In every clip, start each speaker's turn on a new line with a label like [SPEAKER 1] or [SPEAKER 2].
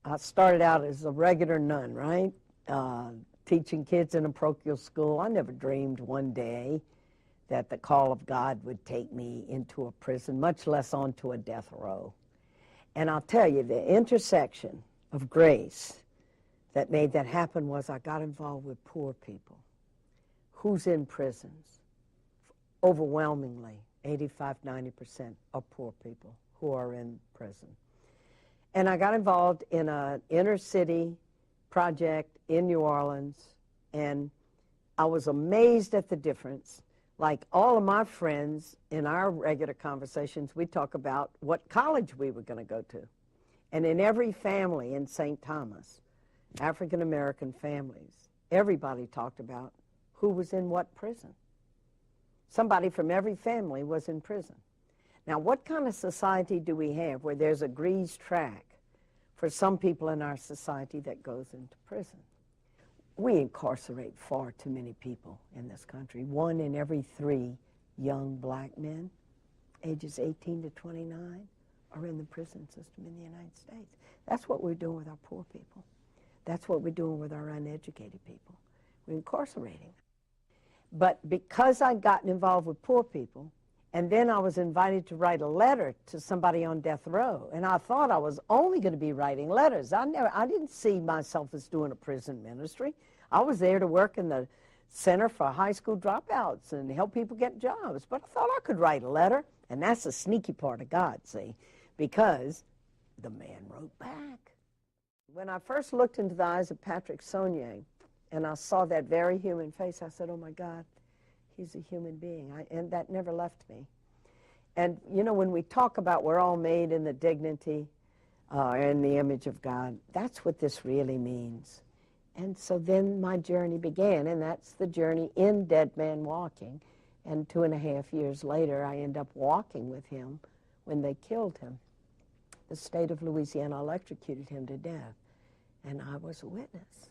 [SPEAKER 1] I started out as a regular nun, right? Teaching kids in a parochial school. I never dreamed one day that the call of God would take me into a prison, much less onto a death row. And I'll tell you, the intersection of grace that made that happen was I got involved with poor people. Who's in prisons? Overwhelmingly, 85–90% are poor people who are in prison. And I got involved in an inner city project in New Orleans, and I was amazed at the difference. Like all of my friends, in our regular conversations, we talk about what college we were going to go to. And in every family in St. Thomas, African-American families, everybody talked about who was in what prison. Somebody from every family was in prison. Now, what kind of society do we have where there's a greased track for some people in our society that goes into prison? We incarcerate far too many people in this country. 1 in every 3 young black men, ages 18 to 29, are in the prison system in the United States. That's what we're doing with our poor people. That's what we're doing with our uneducated people. We're incarcerating them. But because I'd gotten involved with poor people, and then I was invited to write a letter to somebody on death row, and I thought I was only going to be writing letters. I didn't see myself as doing a prison ministry. I was there to work in the Center for High School Dropouts and help people get jobs. But I thought I could write a letter, and that's the sneaky part of God, see, because the man wrote back. When I first looked into the eyes of Patrick Saunier, and I saw that very human face, I said, oh my God, he's a human being, and that never left me. And you know, when we talk about we're all made in the dignity in the image of God, that's what this really means. And so then my journey began, and that's the journey in Dead Man Walking. And 2.5 years later, I end up walking with him when they killed him. The state of Louisiana electrocuted him to death, and I was a witness.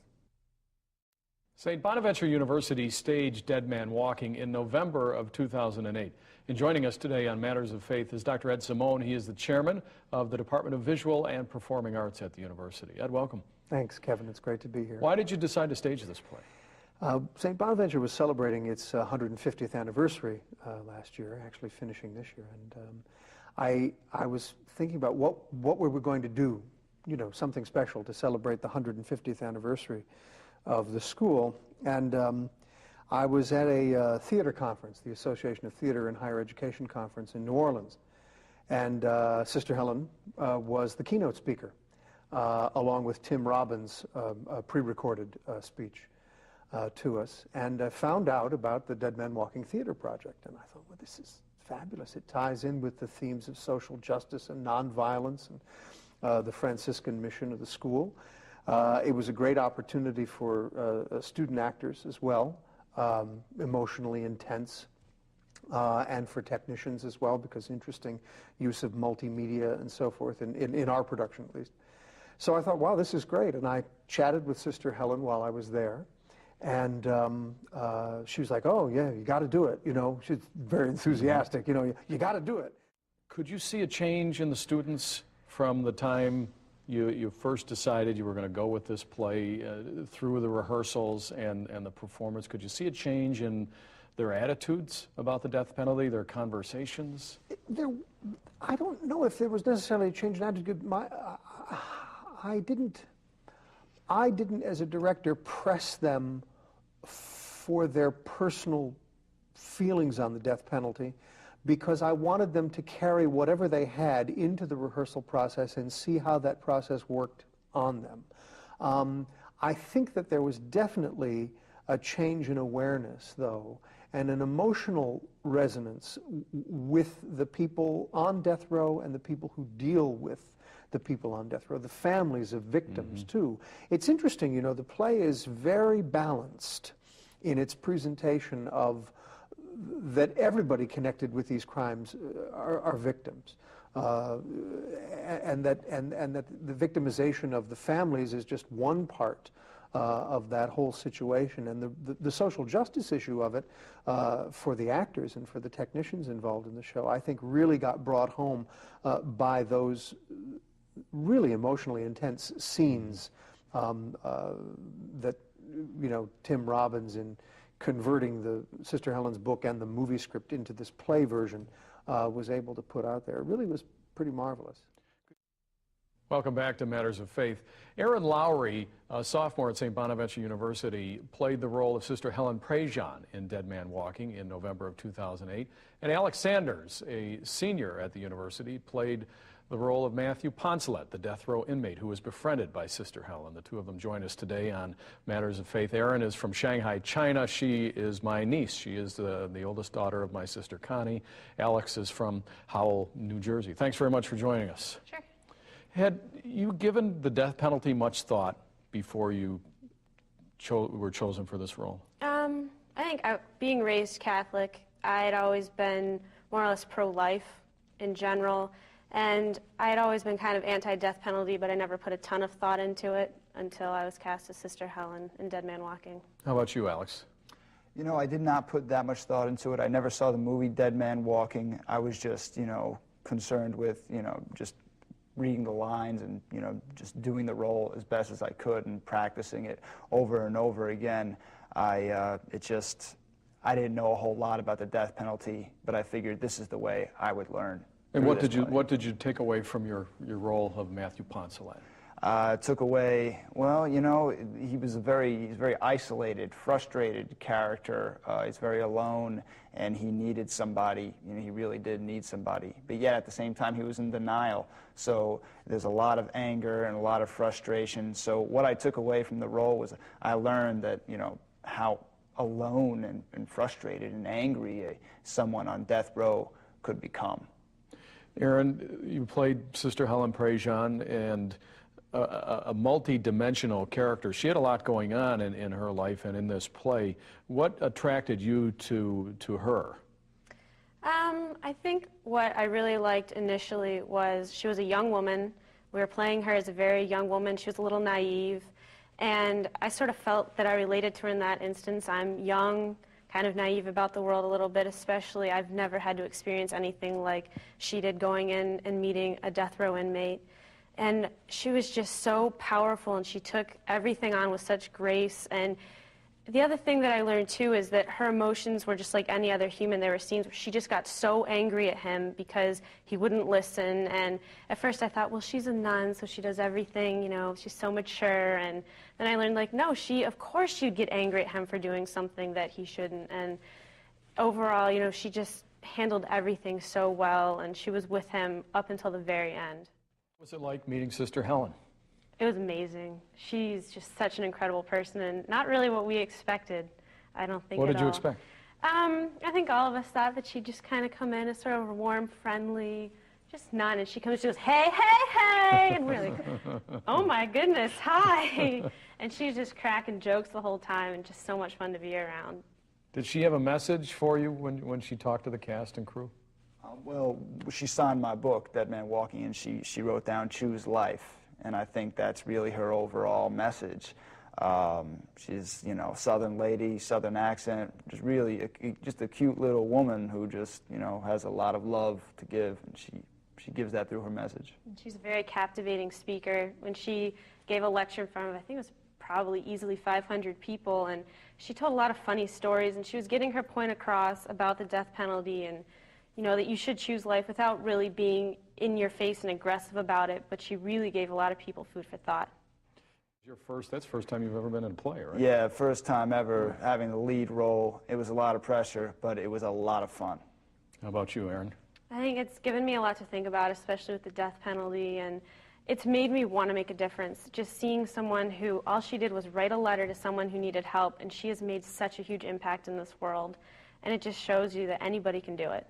[SPEAKER 2] St. Bonaventure University staged Dead Man Walking in November of 2008. And joining us today on Matters of Faith is Dr. Ed Simone. He is the chairman of the Department of Visual and Performing Arts at the university. Ed, welcome.
[SPEAKER 3] Thanks, Kevin. It's great to be here.
[SPEAKER 2] Why did you decide to stage this play?
[SPEAKER 3] St. Bonaventure was celebrating its 150th anniversary last year, actually finishing this year. And I was thinking about what we were going to do, you know, something special to celebrate the 150th anniversary of the school. And I was at a theater conference, the Association of Theater and Higher Education Conference in New Orleans. And Sister Helen was the keynote speaker, along with Tim Robbins' pre-recorded speech to us. And I found out about the Dead Man Walking Theater Project. And I thought, well, this is fabulous. It ties in with the themes of social justice and nonviolence and the Franciscan mission of the school. It was a great opportunity for student actors as well, emotionally intense, and for technicians as well, because interesting use of multimedia and so forth, in our production at least. So I thought, wow, this is great. And I chatted with Sister Helen while I was there. And she was like, oh, yeah, you got to do it. You know, she's very enthusiastic. You know, you got to do it.
[SPEAKER 2] Could you see a change in the students from the time you first decided you were going to go with this play through the rehearsals and the performance? Could you see a change in their attitudes about the death penalty, their conversations?
[SPEAKER 3] I don't know if there was necessarily a change in attitude. I didn't, as a director, press them for their personal feelings on the death penalty, because I wanted them to carry whatever they had into the rehearsal process and see how that process worked on them. I think that there was definitely a change in awareness, though, and an emotional resonance with the people on death row and the people who deal with the people on death row, the families of victims, too. It's interesting, you know, the play is very balanced in its presentation of that everybody connected with these crimes are victims, and that the victimization of the families is just one part of that whole situation, and the social justice issue of it for the actors and for the technicians involved in the show, I think, really got brought home by those really emotionally intense scenes that, you know, Tim Robbins, in converting the Sister Helen's book and the movie script into this play version, was able to put out there. It really was pretty marvelous.
[SPEAKER 2] Welcome back to Matters of Faith. Erin Lowry, a sophomore at St. Bonaventure University, played the role of Sister Helen Prejean in Dead Man Walking in November of 2008. And Alex Sanders, a senior at the university, played the role of Matthew Poncelet, the death row inmate who was befriended by Sister Helen. The two of them join us today on Matters of Faith. Erin is from Shanghai, China. She is my niece. She is the oldest daughter of my sister Connie. Alex is from Howell, New Jersey. Thanks very much for joining us.
[SPEAKER 4] Sure.
[SPEAKER 2] Had you given the death penalty much thought before you were chosen for this role?
[SPEAKER 4] I think being raised Catholic, I had always been more or less pro-life in general, and I had always been kind of anti-death penalty, but I never put a ton of thought into it until I was cast as Sister Helen in Dead Man Walking.
[SPEAKER 2] How about you, Alex?
[SPEAKER 5] You know, I did not put that much thought into it. I never saw the movie Dead Man Walking. I was just, you know, concerned with, you know, just reading the lines and, you know, just doing the role as best as I could and practicing it over and over again. I didn't know a whole lot about the death penalty, but I figured this is the way I would learn.
[SPEAKER 2] And what did you take away from your role of Matthew Poncelet?
[SPEAKER 5] Took away, well, you know, he's a very isolated, frustrated character. He's very alone, and he needed somebody. You know, he really did need somebody. But yet, at the same time, he was in denial. So there's a lot of anger and a lot of frustration. So what I took away from the role was I learned that, you know, how alone and frustrated and angry someone on death row could become.
[SPEAKER 2] Erin, you played Sister Helen Prejean, and a multi-dimensional character. She had a lot going on in her life and in this play. What attracted you to her?
[SPEAKER 4] I think what I really liked initially was she was a young woman. We were playing her as a very young woman. She was a little naive, and I sort of felt that I related to her in that instance. I'm young, kind of naive about the world a little bit, especially I've never had to experience anything like she did, going in and meeting a death row inmate. And she was just so powerful, and she took everything on with such grace. And the other thing that I learned, too, is that her emotions were just like any other human. There were scenes where she just got so angry at him because he wouldn't listen. And at first I thought, well, she's a nun, so she does everything, you know, she's so mature. And then I learned, like, no, of course she'd get angry at him for doing something that he shouldn't. And overall, you know, she just handled everything so well, and she was with him up until the very end.
[SPEAKER 2] What was it like meeting Sister Helen?
[SPEAKER 4] It was amazing. She's just such an incredible person, and not really what we expected, I don't think.
[SPEAKER 2] What
[SPEAKER 4] at
[SPEAKER 2] did you
[SPEAKER 4] all.
[SPEAKER 2] expect?
[SPEAKER 4] I think all of us thought that she'd just kind of come in as sort of warm, friendly, just none. And she comes, she goes, hey, hey, hey, and we're like, oh my goodness, hi. And she's just cracking jokes the whole time, and just so much fun to be around.
[SPEAKER 2] Did she have a message for you when she talked to the cast and crew?
[SPEAKER 5] Well, she signed my book, Dead Man Walking, and she wrote down, choose life. And I think that's really her overall message. She's, you know, Southern lady, Southern accent, just really just a cute little woman who just, you know, has a lot of love to give, and she gives that through her message.
[SPEAKER 4] She's a very captivating speaker. When she gave a lecture in front of, I think it was probably easily 500 people, and she told a lot of funny stories, and she was getting her point across about the death penalty, and you know, that you should choose life without really being in your face and aggressive about it, but she really gave a lot of people food for thought.
[SPEAKER 2] That's the first time you've ever been in a play, right?
[SPEAKER 5] Yeah, first time ever having the lead role. It was a lot of pressure, but it was a lot of fun.
[SPEAKER 2] How about you, Erin?
[SPEAKER 4] I think it's given me a lot to think about, especially with the death penalty, and it's made me want to make a difference. Just seeing someone who, all she did was write a letter to someone who needed help, and she has made such a huge impact in this world, and it just shows you that anybody can do it.